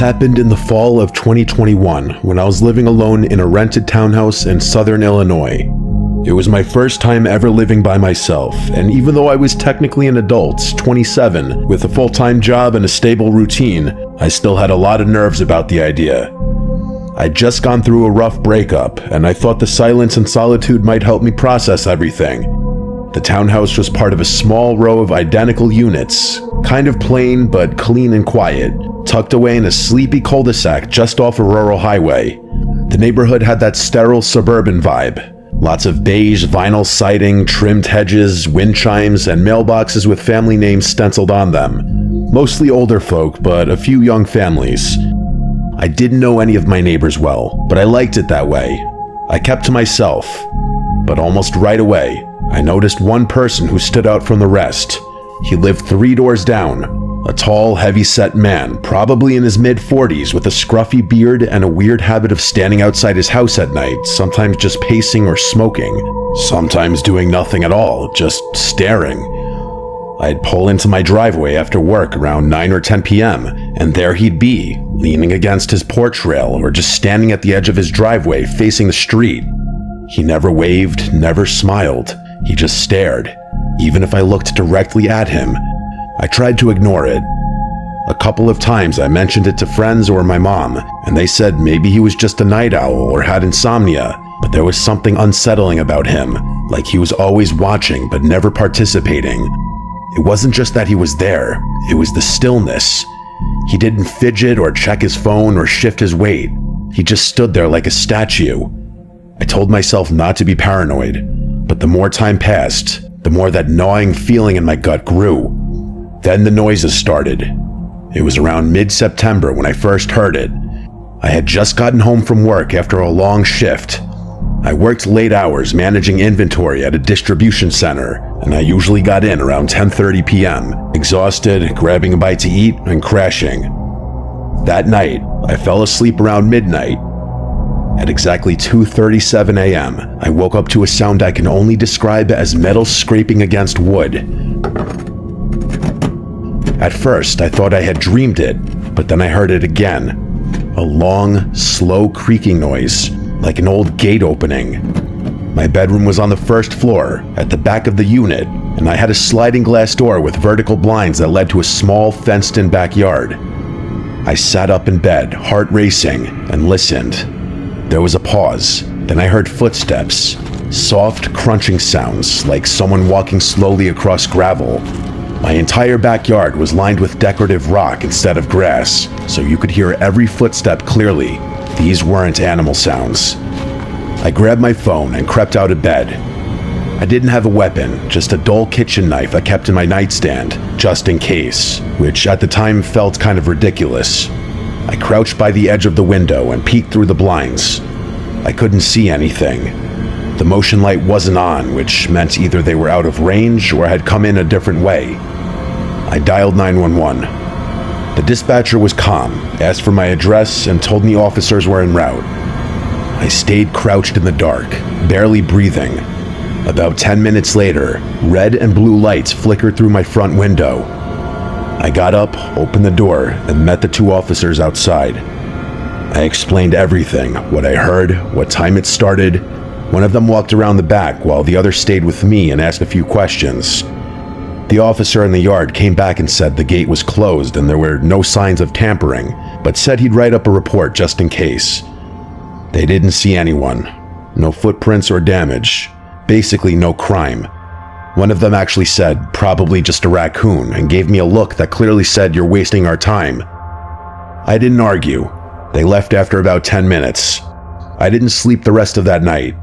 happened in the fall of 2021 when I was living alone in a rented townhouse in southern Illinois. It was my first time ever living by myself, and even though I was technically an adult, 27, with a full-time job and a stable routine, I still had a lot of nerves about the idea. I'd just gone through a rough breakup, and I thought the silence and solitude might help me process everything. The townhouse was part of a small row of identical units, kind of plain but clean and quiet, tucked away in a sleepy cul-de-sac just off a rural highway. The neighborhood had that sterile suburban vibe. Lots of beige vinyl siding, trimmed hedges, wind chimes, and mailboxes with family names stenciled on them. Mostly older folk, but a few young families. I didn't know any of my neighbors well, but I liked it that way. I kept to myself. But almost right away, I noticed one person who stood out from the rest. He lived 3 doors down. A tall, heavy-set man, probably in his mid-40s, with a scruffy beard and a weird habit of standing outside his house at night, sometimes just pacing or smoking, sometimes doing nothing at all, just staring. I'd pull into my driveway after work around 9 or 10 p.m., and there he'd be, leaning against his porch rail or just standing at the edge of his driveway facing the street. He never waved, never smiled. He just stared. Even if I looked directly at him, I tried to ignore it. A couple of times I mentioned it to friends or my mom, and they said maybe he was just a night owl or had insomnia, but there was something unsettling about him, like he was always watching but never participating. It wasn't just that he was there, it was the stillness. He didn't fidget or check his phone or shift his weight. He just stood there like a statue. I told myself not to be paranoid, but the more time passed, the more that gnawing feeling in my gut grew. Then the noises started. It was around mid-September when I first heard it. I had just gotten home from work after a long shift. I worked late hours managing inventory at a distribution center, and I usually got in around 10:30 p.m., exhausted, grabbing a bite to eat, and crashing. That night, I fell asleep around midnight. At exactly 2:37 a.m., I woke up to a sound I can only describe as metal scraping against wood. At first, I thought I had dreamed it, but then I heard it again. A long, slow creaking noise, like an old gate opening. My bedroom was on the first floor, at the back of the unit, and I had a sliding glass door with vertical blinds that led to a small, fenced-in backyard. I sat up in bed, heart racing, and listened. There was a pause, then I heard footsteps, soft, crunching sounds, like someone walking slowly across gravel. My entire backyard was lined with decorative rock instead of grass, so you could hear every footstep clearly. These weren't animal sounds. I grabbed my phone and crept out of bed. I didn't have a weapon, just a dull kitchen knife I kept in my nightstand, just in case, which at the time felt kind of ridiculous. I crouched by the edge of the window and peeked through the blinds. I couldn't see anything. The motion light wasn't on, which meant either they were out of range or had come in a different way. I dialed 911. The dispatcher was calm, asked for my address, and told me officers were en route. I stayed crouched in the dark, barely breathing. About 10 minutes later, red and blue lights flickered through my front window. I got up, opened the door, and met the 2 officers outside. I explained everything, what I heard, what time it started. One of them walked around the back while the other stayed with me and asked a few questions. The officer in the yard came back and said the gate was closed and there were no signs of tampering, but said he'd write up a report just in case. They didn't see anyone. No footprints or damage. Basically no crime. One of them actually said, probably just a raccoon, and gave me a look that clearly said, "You're wasting our time." I didn't argue. They left after about 10 minutes. I didn't sleep the rest of that night.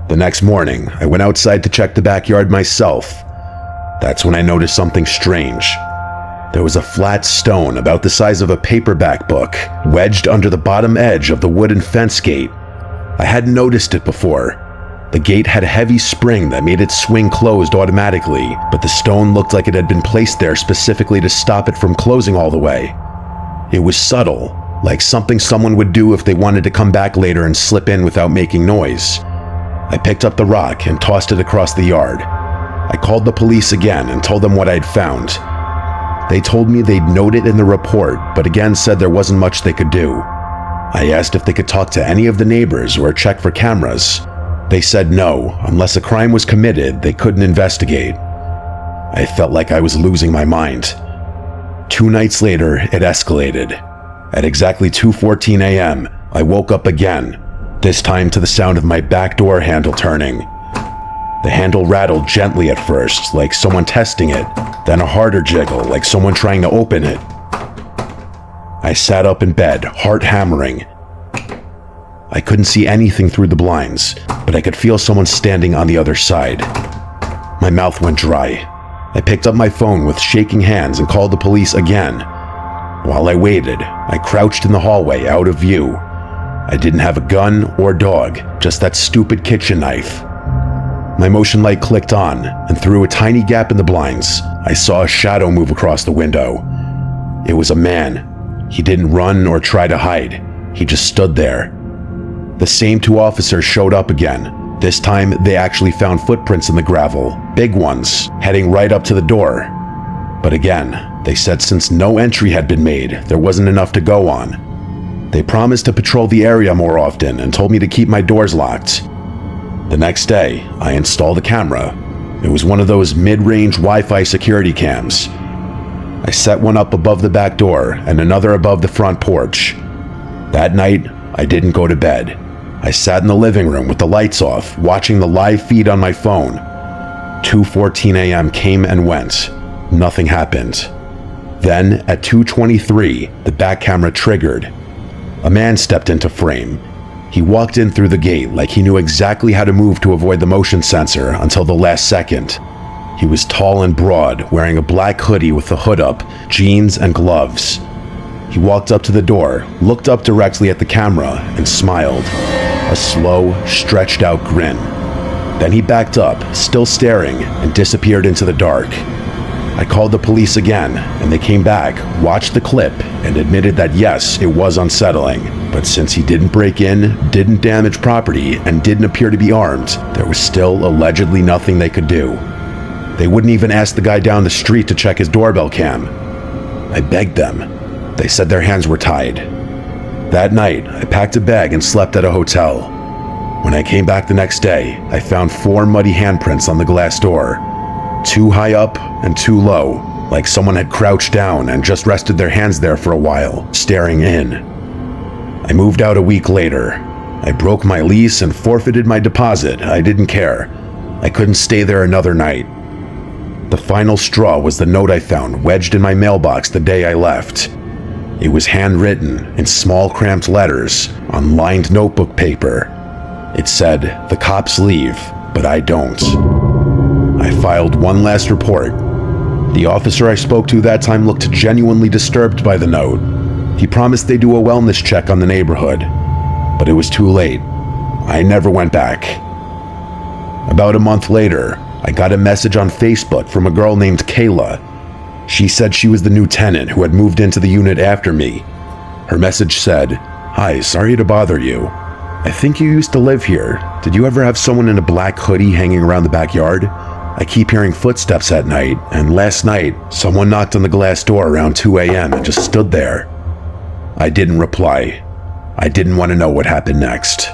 The next morning, I went outside to check the backyard myself. That's when I noticed something strange. There was a flat stone about the size of a paperback book, wedged under the bottom edge of the wooden fence gate. I hadn't noticed it before. The gate had a heavy spring that made it swing closed automatically, but the stone looked like it had been placed there specifically to stop it from closing all the way. It was subtle, like something someone would do if they wanted to come back later and slip in without making noise. I picked up the rock and tossed it across the yard. I called the police again and told them what I'd found. They told me they'd note it in the report, but again said there wasn't much they could do. I asked if they could talk to any of the neighbors or check for cameras. They said no, unless a crime was committed, they couldn't investigate. I felt like I was losing my mind. 2 nights later, it escalated. At exactly 2:14 a.m., I woke up again, this time to the sound of my back door handle turning. The handle rattled gently at first, like someone testing it, then a harder jiggle, like someone trying to open it. I sat up in bed, heart hammering. I couldn't see anything through the blinds, but I could feel someone standing on the other side. My mouth went dry. I picked up my phone with shaking hands and called the police again. While I waited, I crouched in the hallway out of view. I didn't have a gun or dog, just that stupid kitchen knife. My motion light clicked on, and through a tiny gap in the blinds, I saw a shadow move across the window. It was a man. He didn't run or try to hide. He just stood there. The same 2 officers showed up again. This time, they actually found footprints in the gravel, big ones, heading right up to the door. But again, they said since no entry had been made, there wasn't enough to go on. They promised to patrol the area more often and told me to keep my doors locked. The next day, I installed a camera. It was one of those mid-range Wi-Fi security cams. I set one up above the back door and another above the front porch. That night, I didn't go to bed. I sat in the living room with the lights off, watching the live feed on my phone. 2:14 a.m. came and went. Nothing happened. Then, at 2:23, the back camera triggered. A man stepped into frame. He walked in through the gate like he knew exactly how to move to avoid the motion sensor until the last second. He was tall and broad, wearing a black hoodie with the hood up, jeans, and gloves. He walked up to the door, looked up directly at the camera, and smiled. A slow, stretched-out grin. Then he backed up, still staring, and disappeared into the dark. I called the police again, and they came back, watched the clip, and admitted that yes, it was unsettling. But since he didn't break in, didn't damage property, and didn't appear to be armed, there was still allegedly nothing they could do. They wouldn't even ask the guy down the street to check his doorbell cam. I begged them. They said their hands were tied. That night, I packed a bag and slept at a hotel. When I came back the next day, I found 4 muddy handprints on the glass door. 2 high up and 2 low, like someone had crouched down and just rested their hands there for a while, staring in. I moved out a week later. I broke my lease and forfeited my deposit. I didn't care. I couldn't stay there another night. The final straw was the note I found wedged in my mailbox the day I left. It was handwritten in small cramped letters on lined notebook paper. It said, "The cops leave, but I don't." I filed one last report. The officer I spoke to that time looked genuinely disturbed by the note. He promised they'd do a wellness check on the neighborhood, but it was too late. I never went back. About a month later, I got a message on Facebook from a girl named Kayla. She said she was the new tenant who had moved into the unit after me. Her message said, "Hi, sorry to bother you. I think you used to live here. Did you ever have someone in a black hoodie hanging around the backyard? I keep hearing footsteps at night, and last night, someone knocked on the glass door around 2 a.m. and just stood there." I didn't reply. I didn't want to know what happened next.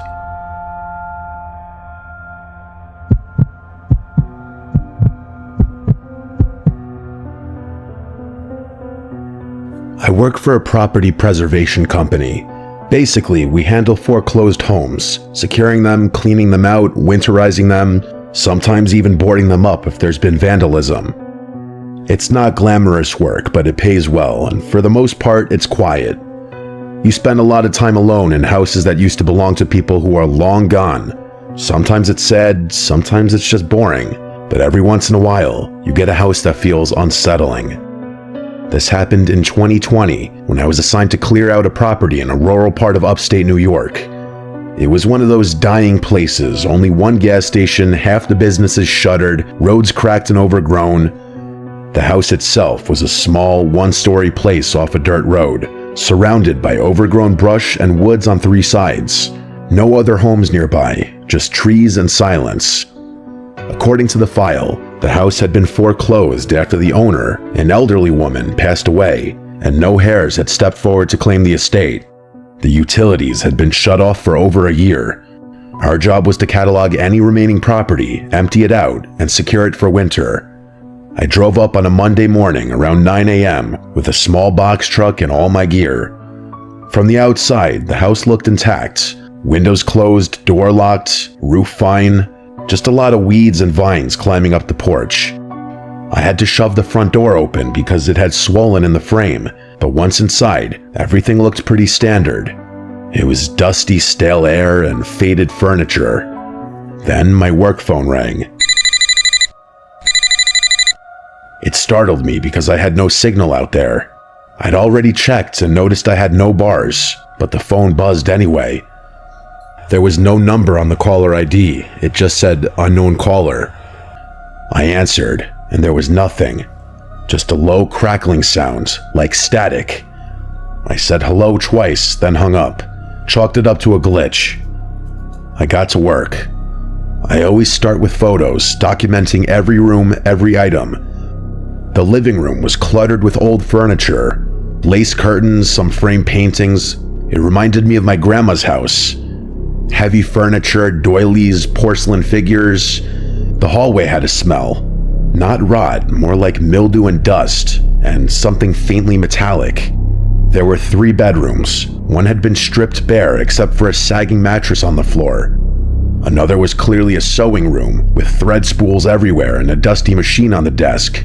I work for a property preservation company. Basically, we handle foreclosed homes, securing them, cleaning them out, winterizing them, sometimes even boarding them up if there's been vandalism. It's not glamorous work, but it pays well, and for the most part, it's quiet. You spend a lot of time alone in houses that used to belong to people who are long gone. Sometimes it's sad, sometimes it's just boring, but every once in a while, you get a house that feels unsettling. This happened in 2020 when I was assigned to clear out a property in a rural part of upstate New York. It was one of those dying places, only one gas station, half the businesses shuttered, roads cracked and overgrown. The house itself was a small, one-story place off a dirt road, surrounded by overgrown brush and woods on 3 sides. No other homes nearby, just trees and silence. According to the file, The house had been foreclosed after the owner, an elderly woman, passed away, and no heirs had stepped forward to claim the estate. The utilities had been shut off for over a year. Our job was to catalog any remaining property, empty it out, and secure it for winter. I drove up on a Monday morning around 9 a.m. with a small box truck and all my gear. From the outside, the house looked intact. Windows closed, door locked, roof fine, just a lot of weeds and vines climbing up the porch. I had to shove the front door open because it had swollen in the frame, but once inside, everything looked pretty standard. It was dusty, stale air and faded furniture. Then my work phone rang. It startled me because I had no signal out there. I'd already checked and noticed I had no bars, but the phone buzzed anyway. There was no number on the caller ID, it just said unknown caller. I answered, and there was nothing, just a low crackling sound, like static. I said hello twice, then hung up, chalked it up to a glitch. I got to work. I always start with photos, documenting every room, every item. The living room was cluttered with old furniture, lace curtains, some framed paintings. It reminded me of my grandma's house. Heavy furniture, doilies, porcelain figures. The hallway had a smell. Not rot, more like mildew and dust, and something faintly metallic. There were 3 bedrooms. One had been stripped bare except for a sagging mattress on the floor. Another was clearly a sewing room, with thread spools everywhere and a dusty machine on the desk.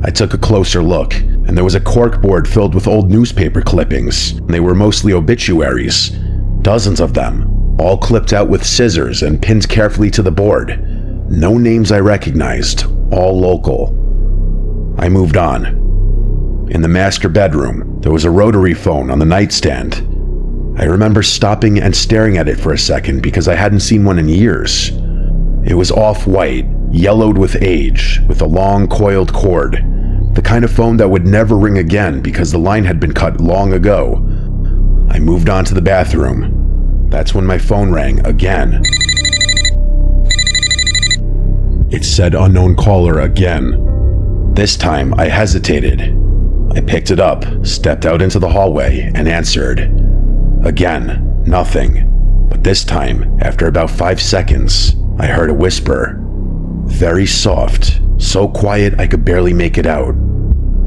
I took a closer look, and there was a corkboard filled with old newspaper clippings. They were mostly obituaries. Dozens of them, all clipped out with scissors and pinned carefully to the board. No names I recognized, all local. I moved on. In the master bedroom, there was a rotary phone on the nightstand. I remember stopping and staring at it for a second because I hadn't seen one in years. It was off-white, yellowed with age, with a long coiled cord. The kind of phone that would never ring again because the line had been cut long ago. I moved on to the bathroom. That's when my phone rang again. It said unknown caller again. This time I hesitated. I picked it up, stepped out into the hallway, and answered. Again, nothing. But this time, after about 5 seconds, I heard a whisper. Very soft, so quiet I could barely make it out.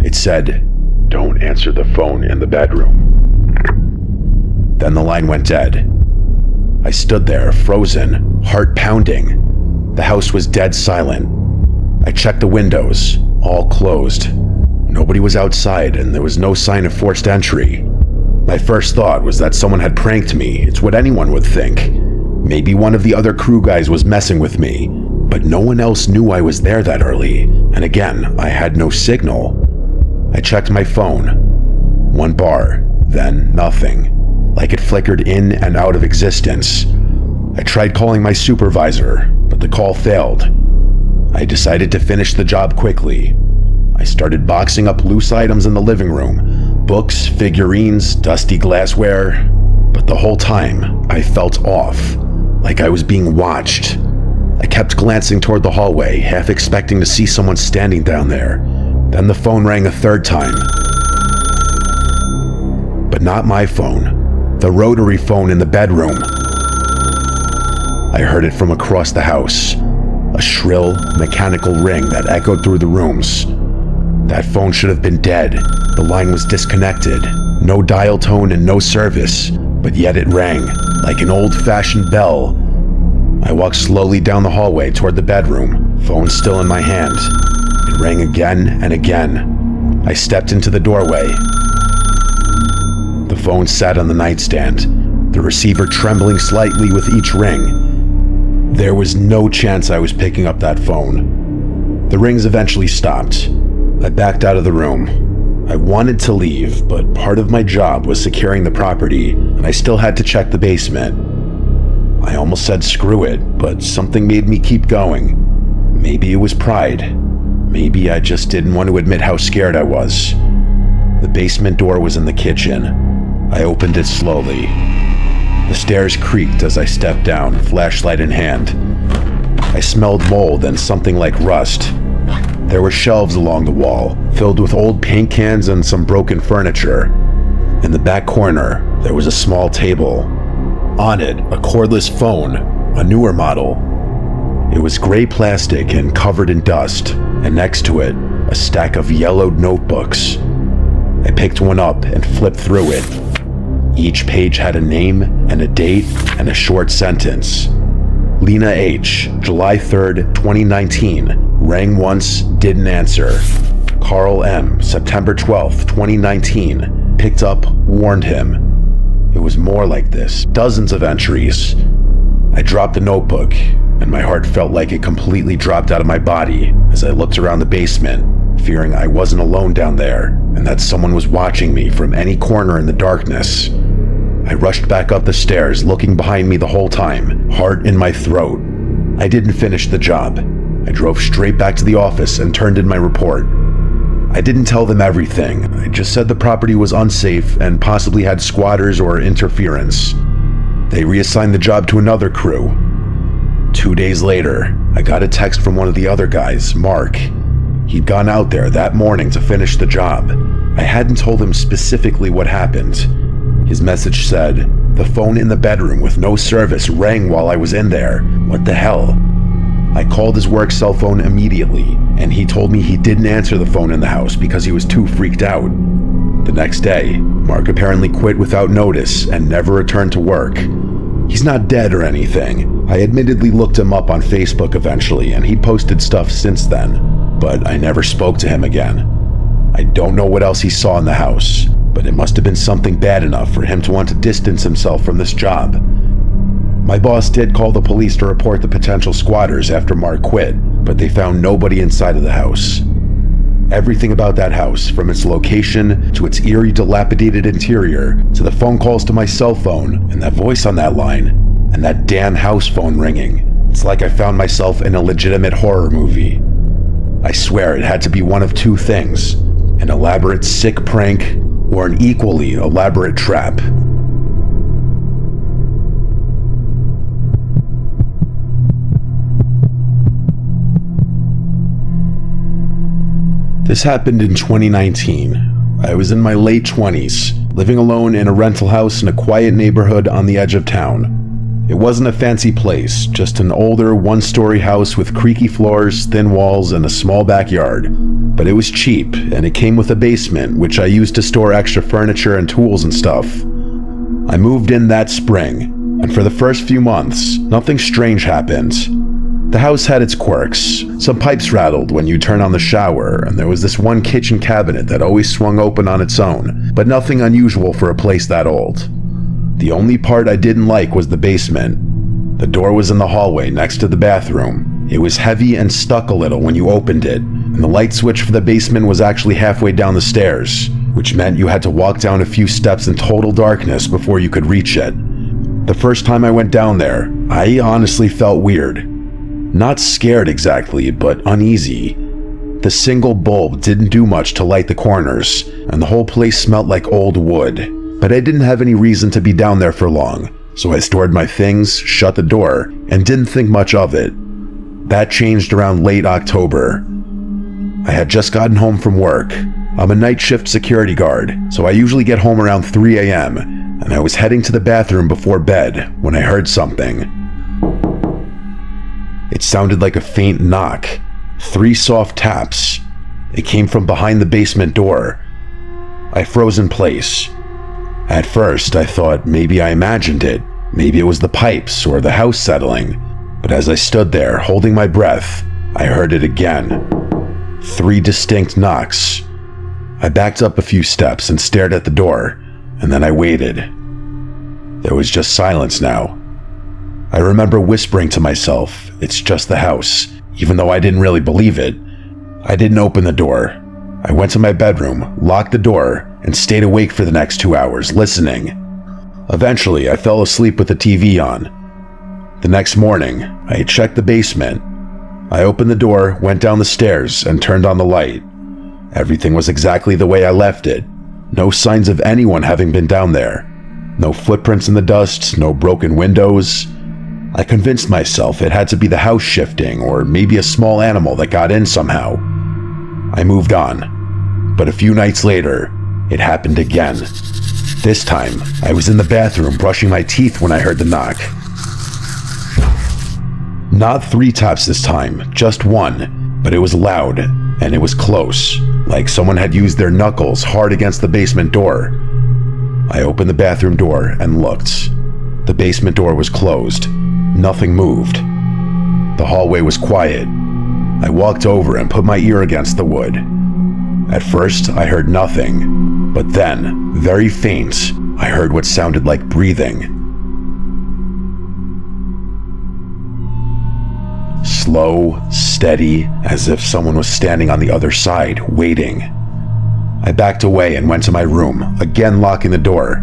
It said, "Don't answer the phone in the bedroom." Then the line went dead. I stood there, frozen, heart pounding. The house was dead silent. I checked the windows, all closed. Nobody was outside, and there was no sign of forced entry. My first thought was that someone had pranked me. It's what anyone would think. Maybe one of the other crew guys was messing with me, but no one else knew I was there that early, and again, I had no signal. I checked my phone. 1 bar, then nothing, like it flickered in and out of existence. I tried calling my supervisor, but the call failed. I decided to finish the job quickly. I started boxing up loose items in the living room, books, figurines, dusty glassware, but the whole time I felt off, like I was being watched. I kept glancing toward the hallway, half expecting to see someone standing down there. Then the phone rang a 3rd time. But not my phone, the rotary phone in the bedroom. I heard it from across the house, a shrill, mechanical ring that echoed through the rooms. That phone should have been dead. The line was disconnected, no dial tone and no service, but yet it rang, like an old-fashioned bell. I walked slowly down the hallway toward the bedroom, phone still in my hand. It rang again and again. I stepped into the doorway. The phone sat on the nightstand, the receiver trembling slightly with each ring. There was no chance I was picking up that phone. The rings eventually stopped. I backed out of the room. I wanted to leave, but part of my job was securing the property, and I still had to check the basement. I almost said screw it, but something made me keep going. Maybe it was pride. Maybe I just didn't want to admit how scared I was. The basement door was in the kitchen. I opened it slowly. The stairs creaked as I stepped down, flashlight in hand. I smelled mold and something like rust. There were shelves along the wall, filled with old paint cans and some broken furniture. In the back corner, there was a small table. On it, a cordless phone, a newer model. It was gray plastic and covered in dust, and next to it, a stack of yellowed notebooks. I picked one up and flipped through it. Each page had a name and a date and a short sentence. Lena H., July 3rd, 2019, rang once, didn't answer. Carl M., September 12th, 2019, picked up, warned him. It was more like this, dozens of entries. I dropped the notebook, and my heart felt like it completely dropped out of my body as I looked around the basement, fearing I wasn't alone down there and that someone was watching me from any corner in the darkness. I rushed back up the stairs, looking behind me the whole time, heart in my throat. I didn't finish the job. I drove straight back to the office and turned in my report. I didn't tell them everything. I just said the property was unsafe and possibly had squatters or interference. They reassigned the job to another crew. 2 days later, I got a text from one of the other guys, Mark. He'd gone out there that morning to finish the job. I hadn't told him specifically what happened. His message said, "The phone in the bedroom with no service rang while I was in there. What the hell?" I called his work cell phone immediately, and he told me he didn't answer the phone in the house because he was too freaked out. The next day, Mark apparently quit without notice and never returned to work. He's not dead or anything. I admittedly looked him up on Facebook eventually, and he posted stuff since then, but I never spoke to him again. I don't know what else he saw in the house, but it must have been something bad enough for him to want to distance himself from this job. My boss did call the police to report the potential squatters after Mark quit, but they found nobody inside of the house. Everything about that house, from its location to its eerie, dilapidated interior, to the phone calls to my cell phone, and that voice on that line, and that damn house phone ringing. It's like I found myself in a legitimate horror movie. I swear it had to be one of two things: an elaborate sick prank or an equally elaborate trap. This happened in 2019. I was in my late 20s, living alone in a rental house in a quiet neighborhood on the edge of town. It wasn't a fancy place, just an older one-story house with creaky floors, thin walls, and a small backyard. But it was cheap, and it came with a basement, which I used to store extra furniture and tools and stuff. I moved in that spring, and for the first few months, nothing strange happened. The house had its quirks. Some pipes rattled when you turn on the shower, and there was this one kitchen cabinet that always swung open on its own, but nothing unusual for a place that old. The only part I didn't like was the basement. The door was in the hallway next to the bathroom. It was heavy and stuck a little when you opened it, and the light switch for the basement was actually halfway down the stairs, which meant you had to walk down a few steps in total darkness before you could reach it. The first time I went down there, I honestly felt weird. Not scared exactly, but uneasy. The single bulb didn't do much to light the corners, and the whole place smelled like old wood. But I didn't have any reason to be down there for long, so I stored my things, shut the door, and didn't think much of it. That changed around late October. I had just gotten home from work. I'm a night shift security guard, so I usually get home around 3 a.m., and I was heading to the bathroom before bed when I heard something. It sounded like a faint knock. 3 soft taps. It came from behind the basement door. I froze in place. At first, I thought maybe I imagined it. Maybe it was the pipes or the house settling. But as I stood there, holding my breath, I heard it again. 3 distinct knocks. I backed up a few steps and stared at the door, and then I waited. There was just silence now. I remember whispering to myself, "It's just the house," even though I didn't really believe it. I didn't open the door. I went to my bedroom, locked the door, and stayed awake for the next 2 hours, listening. Eventually, I fell asleep with the TV on. The next morning, I checked the basement. I opened the door, went down the stairs, and turned on the light. Everything was exactly the way I left it. No signs of anyone having been down there. No footprints in the dust, no broken windows. I convinced myself it had to be the house shifting or maybe a small animal that got in somehow. I moved on, but a few nights later, it happened again. This time, I was in the bathroom brushing my teeth when I heard the knock. Not 3 taps this time, just 1, but it was loud, and it was close, like someone had used their knuckles hard against the basement door. I opened the bathroom door and looked. The basement door was closed. Nothing moved. The hallway was quiet. I walked over and put my ear against the wood. At first, I heard nothing, but then, very faint, I heard what sounded like breathing. Slow, steady, as if someone was standing on the other side, waiting. I backed away and went to my room, again locking the door.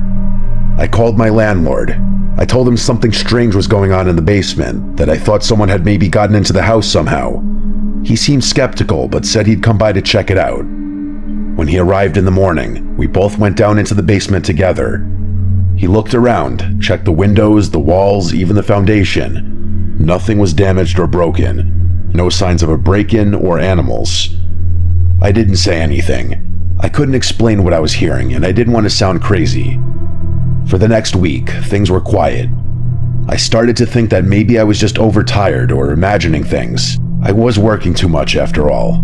I called my landlord. I told him something strange was going on in the basement, that I thought someone had maybe gotten into the house somehow. He seemed skeptical, but said he'd come by to check it out. When he arrived in the morning, we both went down into the basement together. He looked around, checked the windows, the walls, even the foundation. Nothing was damaged or broken. No signs of a break-in or animals. I didn't say anything. I couldn't explain what I was hearing, and I didn't want to sound crazy. For the next week, things were quiet. I started to think that maybe I was just overtired or imagining things. I was working too much after all.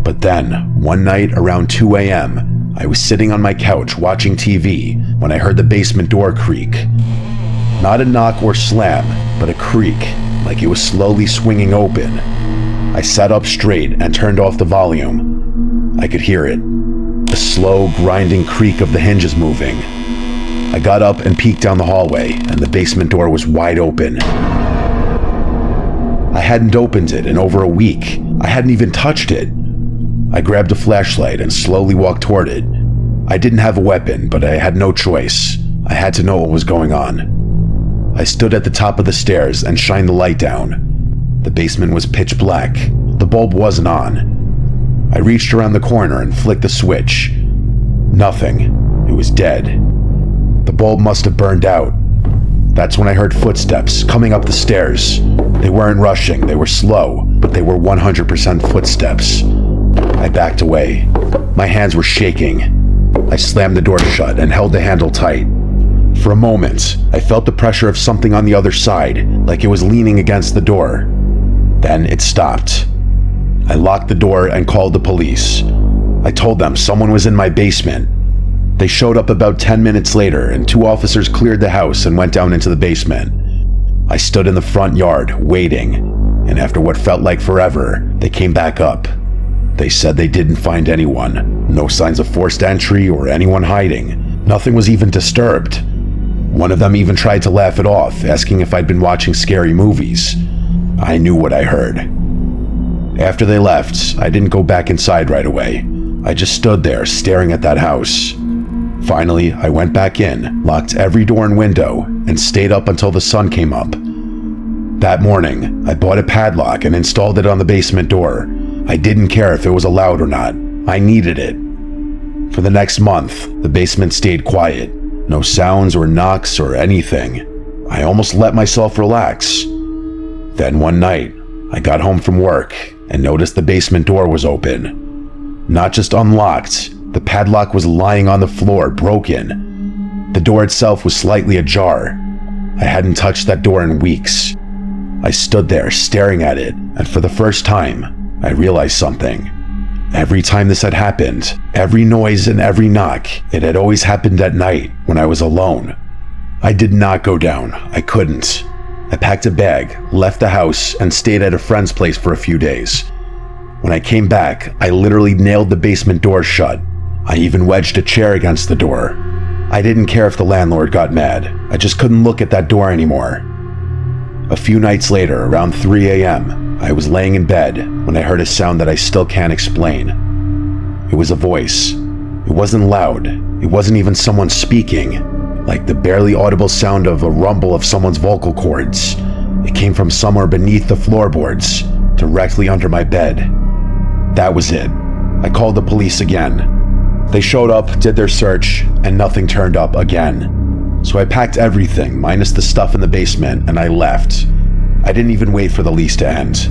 But then, one night around 2 a.m., I was sitting on my couch watching TV when I heard the basement door creak. Not a knock or slam, but a creak, like it was slowly swinging open. I sat up straight and turned off the volume. I could hear it, the slow, grinding creak of the hinges moving. I got up and peeked down the hallway, and the basement door was wide open. I hadn't opened it in over a week. I hadn't even touched it. I grabbed a flashlight and slowly walked toward it. I didn't have a weapon, but I had no choice. I had to know what was going on. I stood at the top of the stairs and shined the light down. The basement was pitch black. The bulb wasn't on. I reached around the corner and flicked the switch. Nothing. It was dead. The bulb must have burned out. That's when I heard footsteps coming up the stairs. They weren't rushing, they were slow, but they were 100% footsteps. I backed away. My hands were shaking. I slammed the door shut and held the handle tight. For a moment, I felt the pressure of something on the other side, like it was leaning against the door. Then it stopped. I locked the door and called the police. I told them someone was in my basement. They showed up about 10 minutes later, and 2 officers cleared the house and went down into the basement. I stood in the front yard, waiting, and after what felt like forever, they came back up. They said they didn't find anyone, no signs of forced entry or anyone hiding. Nothing was even disturbed. One of them even tried to laugh it off, asking if I'd been watching scary movies. I knew what I heard. After they left, I didn't go back inside right away. I just stood there, staring at that house. Finally, I went back in, locked every door and window, and stayed up until the sun came up. That morning, I bought a padlock and installed it on the basement door. I didn't care if it was allowed or not. I needed it. For the next month, the basement stayed quiet. No sounds or knocks or anything. I almost let myself relax. Then one night, I got home from work and noticed the basement door was open. Not just unlocked, the padlock was lying on the floor, broken. The door itself was slightly ajar. I hadn't touched that door in weeks. I stood there staring at it, and for the first time, I realized something. Every time this had happened, every noise and every knock, it had always happened at night when I was alone. I did not go down. I couldn't. I packed a bag, left the house, and stayed at a friend's place for a few days. When I came back, I literally nailed the basement door shut. I even wedged a chair against the door. I didn't care if the landlord got mad. I just couldn't look at that door anymore. A few nights later, around 3 a.m., I was laying in bed when I heard a sound that I still can't explain. It was a voice. It wasn't loud. It wasn't even someone speaking, like the barely audible sound of a rumble of someone's vocal cords. It came from somewhere beneath the floorboards, directly under my bed. That was it. I called the police again. They showed up, did their search, and nothing turned up again. So So I packed everything, minus the stuff in the basement, and I left. I didn't even wait for the lease to end.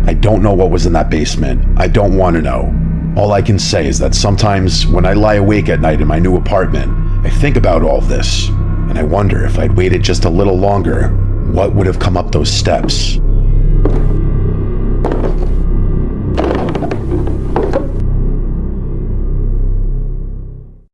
I don't know what was in that basement. I don't want to know. All I can say is that sometimes when I lie awake at night in my new apartment, I think about all this, and I wonder if I'd waited just a little longer, what would have come up those steps.